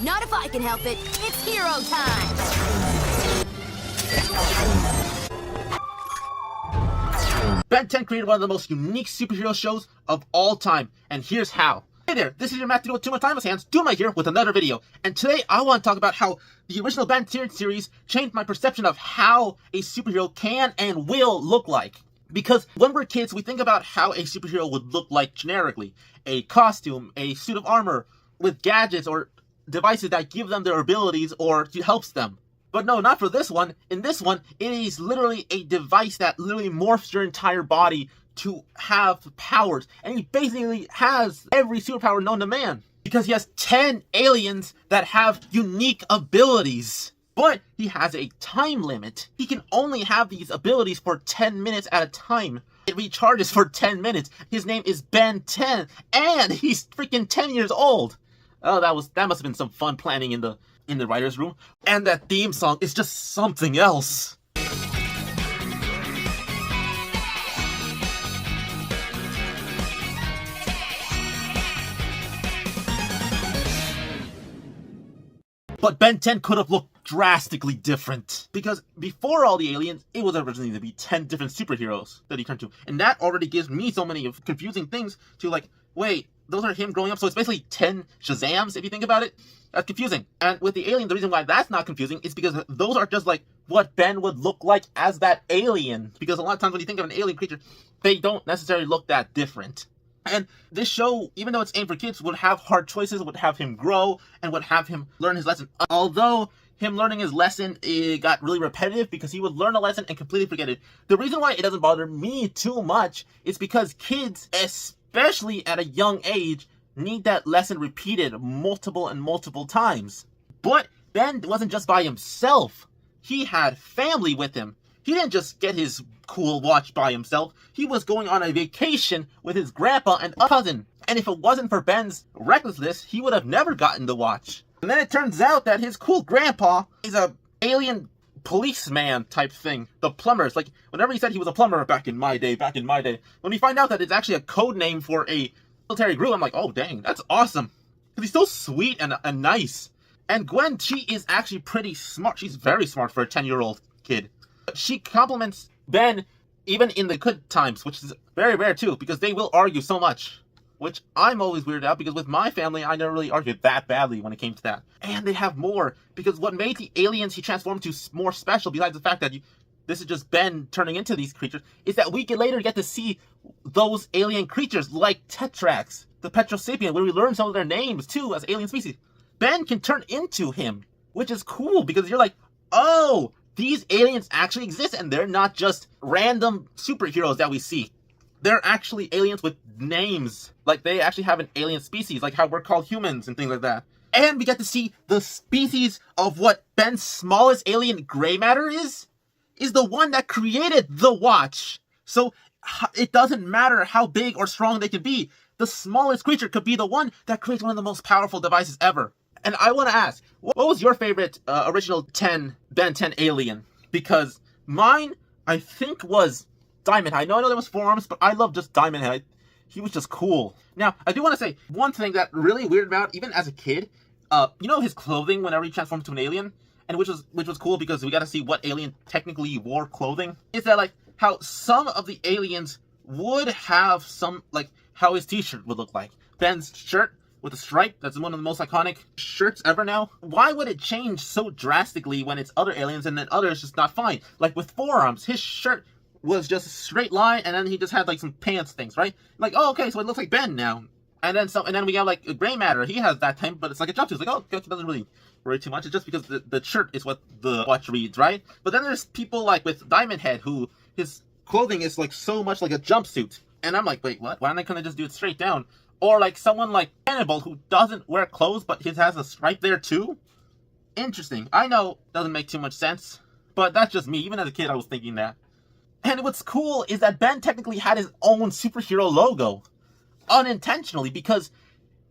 Not if I can help it. It's hero time! Ben 10 created one of the most unique superhero shows of all time, and here's how. Hey there, this is your Matthew with Too Much Timeless Hands, Doomai here with another video. And today I want to talk about how the original Ben 10 series changed my perception of how a superhero can and will look like. Because when we're kids, we think about how a superhero would look like generically. A costume, a suit of armor, with gadgets or devices that give them their abilities or helps them. But no, not for this one. In this one, it is literally a device that literally morphs your entire body to have powers. And he basically has every superpower known to man. Because he has 10 aliens that have unique abilities. But he has a time limit. He can only have these abilities for 10 minutes at a time. It recharges for 10 minutes. His name is Ben 10. And he's freaking 10 years old. Oh, that must have been some fun planning in the writer's room. And that theme song is just something else. But Ben 10 could have looked drastically different. Because before all the aliens, it was originally to be 10 different superheroes that he turned to. And that already gives me so many confusing things to like, wait, those are him growing up, so it's basically 10 Shazams, if you think about it. That's confusing. And with the alien, the reason why that's not confusing is because those are just like what Ben would look like as that alien. Because a lot of times when you think of an alien creature, they don't necessarily look that different. And this show, even though it's aimed for kids, would have hard choices, would have him grow, and would have him learn his lesson. Although him learning his lesson, it got really repetitive because he would learn a lesson and completely forget it. The reason why it doesn't bother me too much is because kids, especially at a young age, need that lesson repeated multiple and multiple times. But Ben wasn't just by himself. He had family with him. He didn't just get his cool watch by himself. He was going on a vacation with his grandpa and a cousin. And if it wasn't for Ben's recklessness, he would have never gotten the watch. And then it turns out that his cool grandpa is a alien policeman type thing. The plumbers. Like, whenever he said he was a plumber back in my day. When we find out that it's actually a code name for a military group, I'm like, oh dang, that's awesome. Because he's so sweet and nice. And Gwen, she is actually pretty smart. She's very smart for a 10-year-old kid. She compliments Ben even in the good times, which is very rare too, because they will argue so much. Which I'm always weirded out, because with my family, I never really argued that badly when it came to that. And they have more, because what made the aliens he transformed to more special, besides the fact that this is just Ben turning into these creatures, is that we later get to see those alien creatures like Tetrax, the Petrosapien, where we learn some of their names too as alien species. Ben can turn into him, which is cool, because you're like, oh, these aliens actually exist, and they're not just random superheroes that we see. They're actually aliens with names. Like, they actually have an alien species, like how we're called humans and things like that. And we get to see the species of what Ben's smallest alien gray matter is the one that created the watch. So it doesn't matter how big or strong they can be. The smallest creature could be the one that creates one of the most powerful devices ever. And I want to ask, what was your favorite original Ben 10 alien? Because mine, I think, was Diamond Head. I know there was Four Arms, but I love just Diamond Head. He was just cool. Now, I do want to say, one thing that really weirded me out, even as a kid, you know his clothing whenever he transformed to an alien? And which was cool because we got to see what alien technically wore clothing. Is that like how some of the aliens would have some, like how his t-shirt would look like. Ben's shirt with a stripe, that's one of the most iconic shirts ever now. Why would it change so drastically when it's other aliens and then others just not fine? Like with Four Arms, his shirt was just a straight line and then he just had like some pants things, right? Like, oh, okay, so it looks like Ben now. And then we got like Gray Matter, he has that time, but it's like a jumpsuit. It's like, oh, it doesn't really worry too much. It's just because the shirt is what the watch reads, right? But then there's people like with Diamond Head who his clothing is like so much like a jumpsuit. And I'm like, wait, what? Why don't they just do it straight down? Or like someone like Cannibal who doesn't wear clothes, but his has a stripe there too? Interesting. I know, doesn't make too much sense, but that's just me. Even as a kid, I was thinking that. And what's cool is that Ben technically had his own superhero logo. Unintentionally, because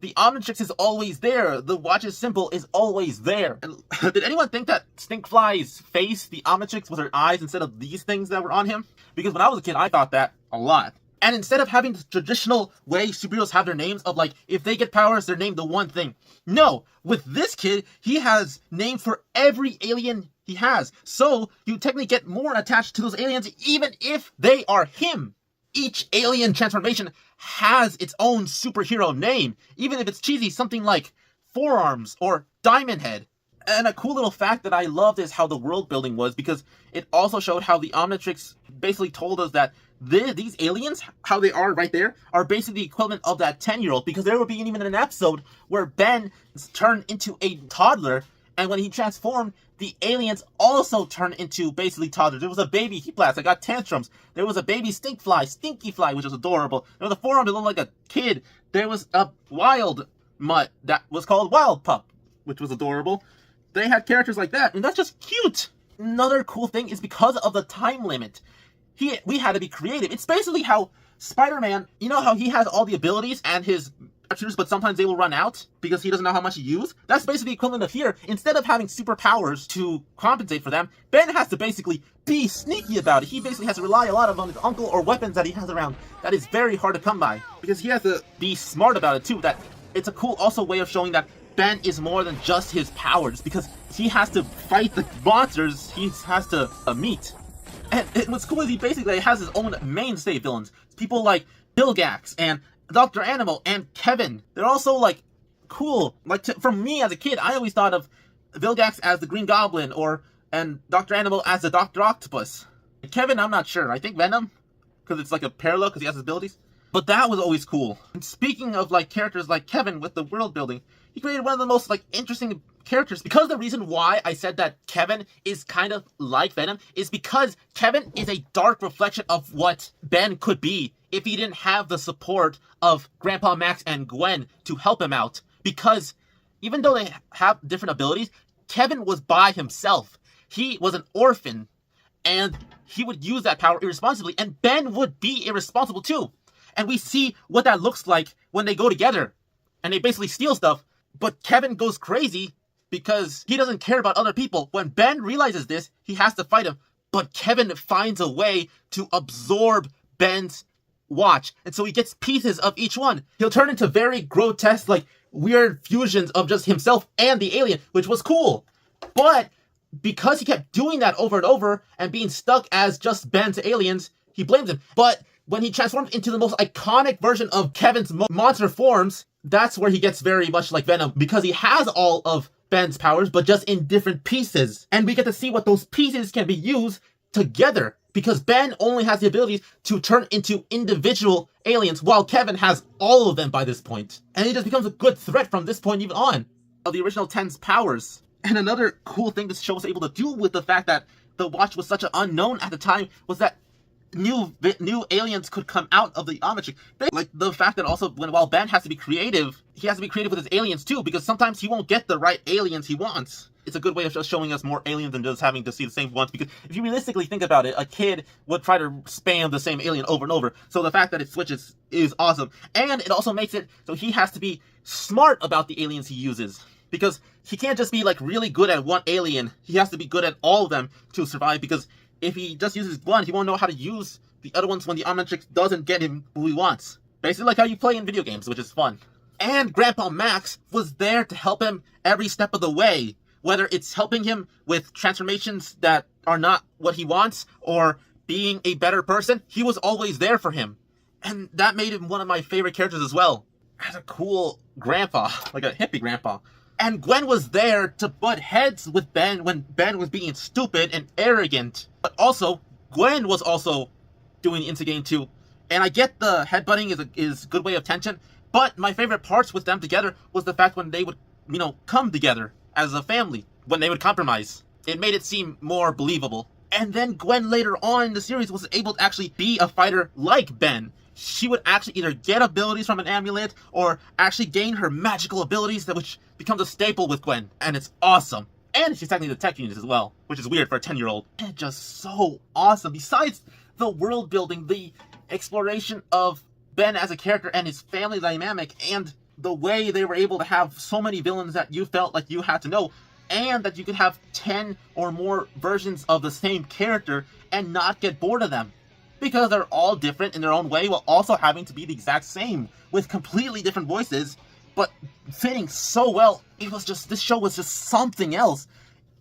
the Omnitrix is always there. The watch's symbol is always there. And did anyone think that Stinkfly's face, the Omnitrix, was her eyes instead of these things that were on him? Because when I was a kid, I thought that a lot. And instead of having the traditional way superheroes have their names of like, if they get powers, they're named the one thing. No, with this kid, he has names for every alien he has. So you technically get more attached to those aliens even if they are him. Each alien transformation has its own superhero name, even if it's cheesy, something like Forearms or Diamond Head. And a cool little fact that I loved is how the world building was, because it also showed how the Omnitrix basically told us that these aliens, how they are right there, are basically the equivalent of that 10-year-old, because there would be even an episode where Ben turned into a toddler, and when he transformed, the aliens also turned into basically toddlers. There was a baby Heat Blast that got tantrums. There was a baby Stinky Fly, which was adorable. There was a Forearm that looked like a kid. There was a Wild Mutt that was called Wild Pup, which was adorable. They had characters like that, and that's just cute. Another cool thing is because of the time limit, we had to be creative. It's basically how Spider-Man, you know how he has all the abilities and his attributes, but sometimes they will run out because he doesn't know how much he used? That's basically the equivalent of here. Instead of having superpowers to compensate for them, Ben has to basically be sneaky about it. He basically has to rely a lot on his uncle or weapons that he has around. That is very hard to come by, because he has to be smart about it too. That it's a cool also way of showing that Ben is more than just his powers, because he has to fight the monsters he has to meet. And what's cool is he basically has his own mainstay villains. People like Vilgax and Dr. Animal and Kevin. They're also like cool. Like from me as a kid, I always thought of Vilgax as the Green Goblin and Dr. Animal as the Dr. Octopus. Kevin, I'm not sure. I think Venom, because it's like a parallel because he has his abilities. But that was always cool. And speaking of like characters like Kevin with the world building, he created one of the most like interesting characters, because the reason why I said that Kevin is kind of like Venom is because Kevin is a dark reflection of what Ben could be if he didn't have the support of Grandpa Max and Gwen to help him out. Because even though they have different abilities, Kevin was by himself. He was an orphan, and he would use that power irresponsibly, and Ben would be irresponsible too. And we see what that looks like when they go together and they basically steal stuff. But Kevin goes crazy because he doesn't care about other people. When Ben realizes this, he has to fight him. But Kevin finds a way to absorb Ben's watch. And so he gets pieces of each one. He'll turn into very grotesque, like weird fusions of just himself and the alien, which was cool. But because he kept doing that over and over and being stuck as just Ben to aliens, he blames him. But when he transforms into the most iconic version of Kevin's monster forms, that's where he gets very much like Venom, because he has all of Ben's powers, but just in different pieces. And we get to see what those pieces can be used together, because Ben only has the ability to turn into individual aliens, while Kevin has all of them by this point. And he just becomes a good threat from this point even on, of the original 10's powers. And another cool thing this show was able to do with the fact that the watch was such an unknown at the time was that new aliens could come out of the Omnitrix. Like the fact that also while Ben has to be creative, he has to be creative with his aliens too, because sometimes he won't get the right aliens he wants. It's a good way of just showing us more aliens than just having to see the same ones, because if you realistically think about it, a kid would try to spam the same alien over and over. So the fact that it switches is awesome. And it also makes it so he has to be smart about the aliens he uses, because he can't just be like really good at one alien. He has to be good at all of them to survive, because if he just uses one, he won't know how to use the other ones when the Omnitrix doesn't get him who he wants. Basically like how you play in video games, which is fun. And Grandpa Max was there to help him every step of the way. Whether it's helping him with transformations that are not what he wants, or being a better person, he was always there for him. And that made him one of my favorite characters as well. As a cool grandpa, like a hippie grandpa. And Gwen was there to butt heads with Ben when Ben was being stupid and arrogant. But also, Gwen was also doing instigating too. And I get the headbutting is a good way of tension, but my favorite parts with them together was the fact when they would, come together as a family, when they would compromise. It made it seem more believable. And then Gwen later on in the series was able to actually be a fighter like Ben. She would actually either get abilities from an amulet or actually gain her magical abilities, which becomes a staple with Gwen. And it's awesome. And she's technically the tech unit as well, which is weird for a 10-year-old. And just so awesome. Besides the world building, the exploration of Ben as a character and his family dynamic, and the way they were able to have so many villains that you felt like you had to know, and that you could have 10 or more versions of the same character and not get bored of them. because they're all different in their own way while also having to be the exact same with completely different voices, but fitting so well. This show was just something else.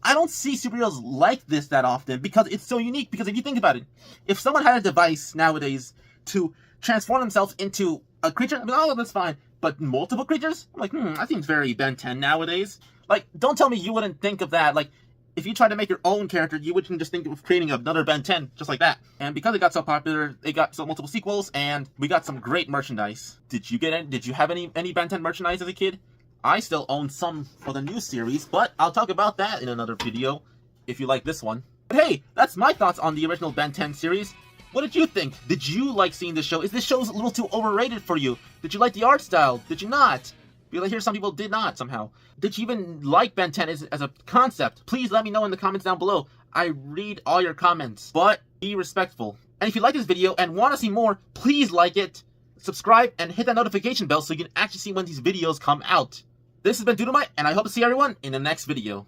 I don't see superheroes like this that often because it's so unique. Because if you think about it, if someone had a device nowadays to transform themselves into a creature, I mean, oh, that's fine. But multiple creatures? I'm like, that seems very Ben 10 nowadays. Like, don't tell me you wouldn't think of that. Like, if you tried to make your own character, you wouldn't just think of creating another Ben 10 just like that. And because it got so popular, it got so multiple sequels, and we got some great merchandise. Did you get it? Did you have any Ben 10 merchandise as a kid? I still own some for the new series, but I'll talk about that in another video if you like this one. But hey, that's my thoughts on the original Ben 10 series. What did you think? Did you like seeing this show? Is this show a little too overrated for you? Did you like the art style? Did you not? Because I hear some people did not somehow. Did you even like Ben 10 as a concept? Please let me know in the comments down below. I read all your comments, but be respectful. And if you like this video and want to see more, please like it, subscribe, and hit that notification bell so you can actually see when these videos come out. This has been Doodlemite, and I hope to see everyone in the next video.